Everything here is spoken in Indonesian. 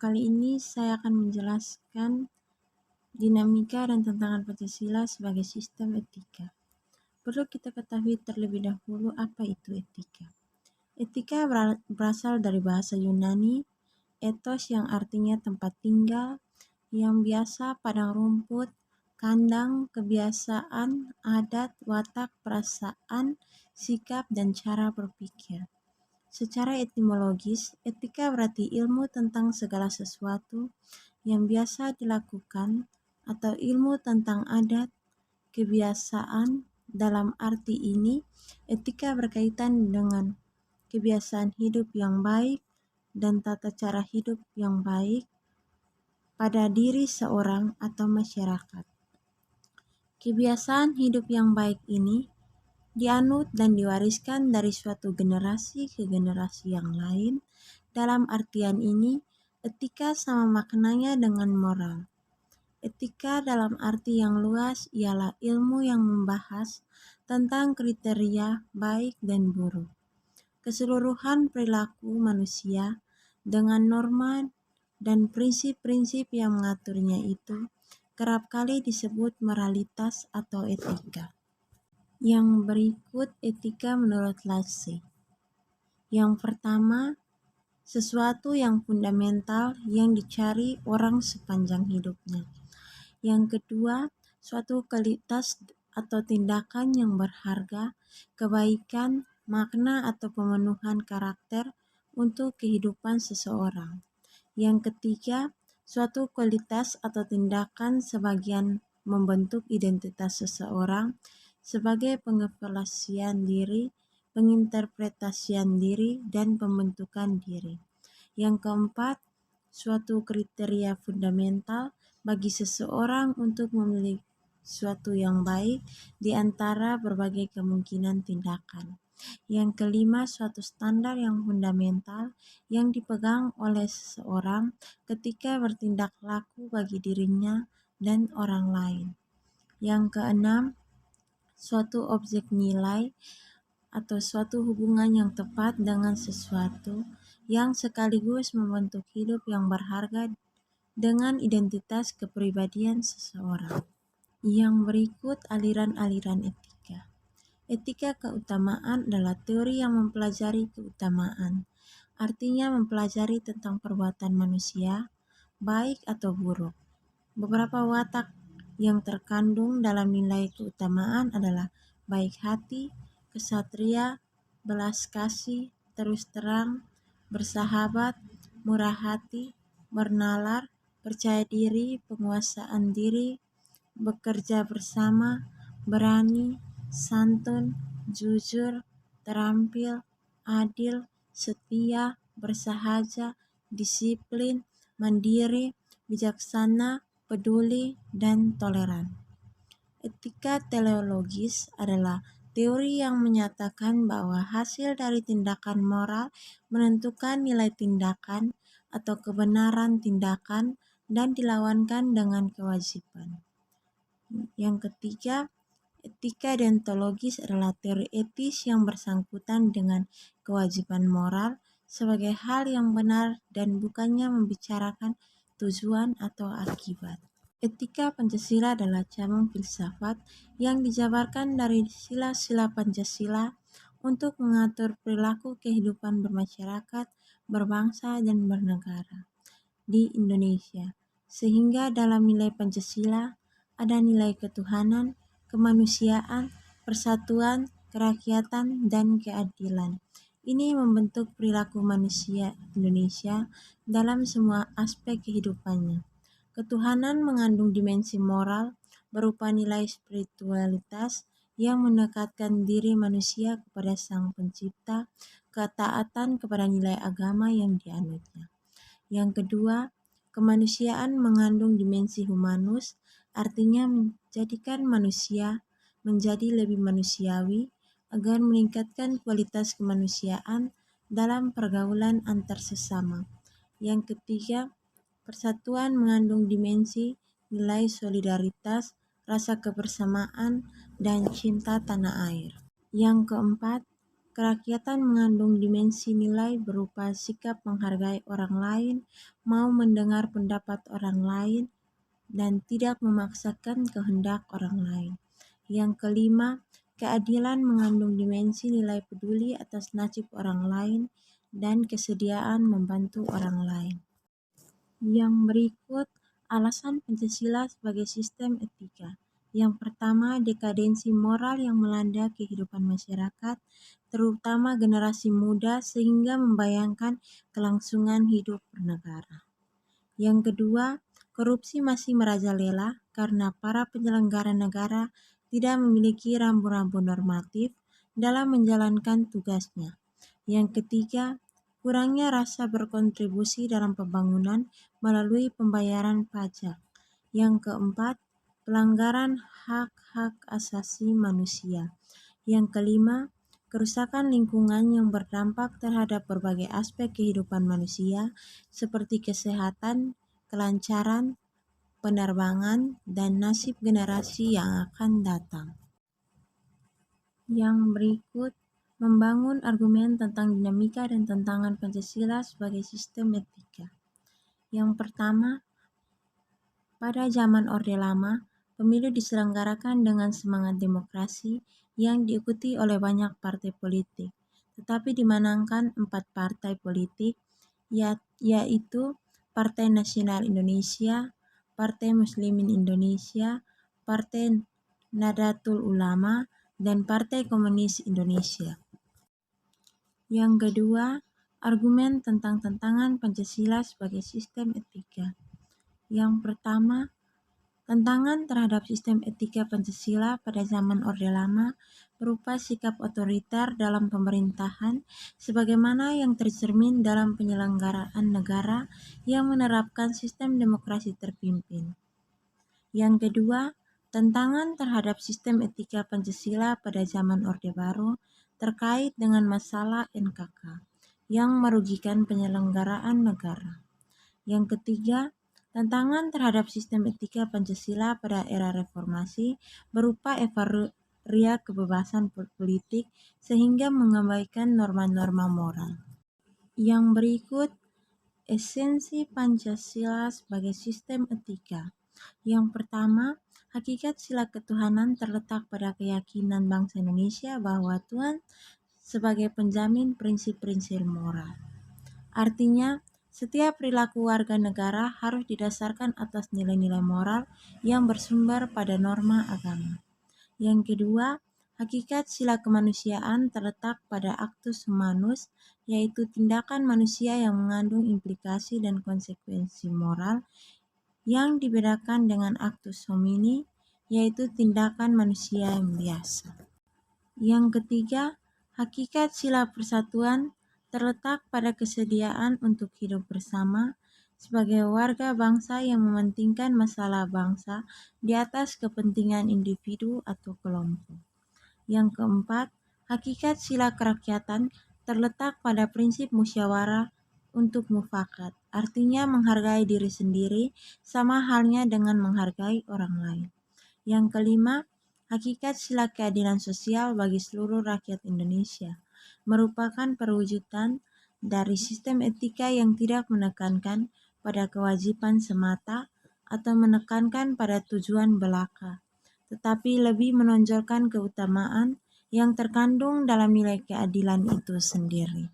Kali ini saya akan menjelaskan dinamika dan tantangan Pancasila sebagai sistem etika. Perlu kita ketahui terlebih dahulu apa itu etika. Etika berasal dari bahasa Yunani, ethos yang artinya tempat tinggal, yang biasa padang rumput, kandang, kebiasaan, adat, watak, perasaan, sikap, dan cara berpikir. Secara etimologis, etika berarti ilmu tentang segala sesuatu yang biasa dilakukan atau ilmu tentang adat, kebiasaan. Dalam arti ini, etika berkaitan dengan kebiasaan hidup yang baik dan tata cara hidup yang baik pada diri seorang atau masyarakat. Kebiasaan hidup yang baik ini dianut dan diwariskan dari suatu generasi ke generasi yang lain. Dalam artian ini, etika sama maknanya dengan moral. Etika dalam arti yang luas ialah ilmu yang membahas tentang kriteria baik dan buruk, keseluruhan perilaku manusia dengan norma dan prinsip-prinsip yang mengaturnya itu kerap kali disebut moralitas atau etika. Yang berikut etika menurut Lacy. Yang pertama, sesuatu yang fundamental yang dicari orang sepanjang hidupnya. Yang kedua, suatu kualitas atau tindakan yang berharga, kebaikan, makna atau pemenuhan karakter untuk kehidupan seseorang. Yang ketiga, suatu kualitas atau tindakan sebagian membentuk identitas seseorang sebagai pengevaluasian diri, penginterpretasian diri, dan pembentukan diri. Yang keempat, suatu kriteria fundamental bagi seseorang untuk memilih suatu yang baik di antara berbagai kemungkinan tindakan. Yang kelima, suatu standar yang fundamental yang dipegang oleh seseorang ketika bertindak laku bagi dirinya dan orang lain. Yang keenam, suatu objek nilai atau suatu hubungan yang tepat dengan sesuatu yang sekaligus membentuk hidup yang berharga dengan identitas kepribadian seseorang. Yang berikut aliran-aliran etika. Etika keutamaan adalah teori yang mempelajari keutamaan, artinya mempelajari tentang perbuatan manusia, baik atau buruk. Beberapa watak yang terkandung dalam nilai keutamaan adalah baik hati, kesatria, belas kasih, terus terang, bersahabat, murah hati, bernalar, percaya diri, penguasaan diri, bekerja bersama, berani, santun, jujur, terampil, adil, setia, bersahaja, disiplin, mandiri, bijaksana, peduli, dan toleran. Etika teleologis adalah teori yang menyatakan bahwa hasil dari tindakan moral menentukan nilai tindakan atau kebenaran tindakan dan dilawankan dengan kewajiban. Yang ketiga, etika deontologis adalah teori etis yang bersangkutan dengan kewajiban moral sebagai hal yang benar dan bukannya membicarakan tujuan atau akibat. Etika Pancasila adalah cabang filsafat yang dijabarkan dari sila-sila Pancasila untuk mengatur perilaku kehidupan bermasyarakat, berbangsa, dan bernegara di Indonesia. Sehingga dalam nilai Pancasila ada nilai ketuhanan, kemanusiaan, persatuan, kerakyatan, dan keadilan. Ini membentuk perilaku manusia Indonesia dalam semua aspek kehidupannya. Ketuhanan mengandung dimensi moral berupa nilai spiritualitas yang mendekatkan diri manusia kepada Sang Pencipta, ketaatan kepada nilai agama yang dianutnya. Yang kedua, kemanusiaan mengandung dimensi humanus, artinya menjadikan manusia menjadi lebih manusiawi agar meningkatkan kualitas kemanusiaan dalam pergaulan antar sesama. Yang ketiga, persatuan mengandung dimensi nilai solidaritas, rasa kebersamaan, dan cinta tanah air. Yang keempat, Kerakyatan mengandung dimensi nilai berupa sikap menghargai orang lain, mau mendengar pendapat orang lain, dan tidak memaksakan kehendak orang lain. Yang kelima, keadilan mengandung dimensi nilai peduli atas nasib orang lain dan kesediaan membantu orang lain. Yang berikut alasan Pancasila sebagai sistem etika. Yang pertama, dekadensi moral yang melanda kehidupan masyarakat, terutama generasi muda, sehingga membayangkan kelangsungan hidup bernegara. Yang kedua, korupsi masih merajalela karena para penyelenggara negara tidak memiliki rambu-rambu normatif dalam menjalankan tugasnya. Yang ketiga, kurangnya rasa berkontribusi dalam pembangunan melalui pembayaran pajak. Yang keempat, pelanggaran hak-hak asasi manusia. Yang kelima, kerusakan lingkungan yang berdampak terhadap berbagai aspek kehidupan manusia seperti kesehatan, kelancaran, penerbangan, dan nasib generasi yang akan datang. Yang berikut membangun argumen tentang dinamika dan tantangan Pancasila sebagai sistem etika. Yang pertama, pada zaman Orde Lama, pemilu diselenggarakan dengan semangat demokrasi yang diikuti oleh banyak partai politik, tetapi dimenangkan 4 partai politik, yaitu Partai Nasional Indonesia, Partai Muslimin Indonesia, Partai Nahdlatul Ulama, dan Partai Komunis Indonesia. Yang kedua, argumen tentang tantangan Pancasila sebagai sistem etika. Yang pertama, tantangan terhadap sistem etika Pancasila pada zaman Orde Lama berupa sikap otoriter dalam pemerintahan sebagaimana yang tercermin dalam penyelenggaraan negara yang menerapkan sistem demokrasi terpimpin. Yang kedua, tantangan terhadap sistem etika Pancasila pada zaman Orde Baru terkait dengan masalah NKK yang merugikan penyelenggaraan negara. Yang ketiga, tantangan terhadap sistem etika Pancasila pada era reformasi berupa euforia kebebasan politik sehingga mengabaikan norma-norma moral. Yang berikut, esensi Pancasila sebagai sistem etika. Yang pertama, hakikat sila ketuhanan terletak pada keyakinan bangsa Indonesia bahwa Tuhan sebagai penjamin prinsip-prinsip moral. Artinya, setiap perilaku warga negara harus didasarkan atas nilai-nilai moral yang bersumber pada norma agama. Yang kedua, hakikat sila kemanusiaan terletak pada actus humanus, yaitu tindakan manusia yang mengandung implikasi dan konsekuensi moral, yang dibedakan dengan actus homini, yaitu tindakan manusia yang biasa. Yang ketiga, hakikat sila persatuan terletak pada kesediaan untuk hidup bersama sebagai warga bangsa yang mementingkan masalah bangsa di atas kepentingan individu atau kelompok. Yang keempat, hakikat sila kerakyatan terletak pada prinsip musyawarah untuk mufakat, artinya menghargai diri sendiri sama halnya dengan menghargai orang lain. Yang kelima, hakikat sila keadilan sosial bagi seluruh rakyat Indonesia merupakan perwujudan dari sistem etika yang tidak menekankan pada kewajiban semata atau menekankan pada tujuan belaka, tetapi lebih menonjolkan keutamaan yang terkandung dalam nilai keadilan itu sendiri.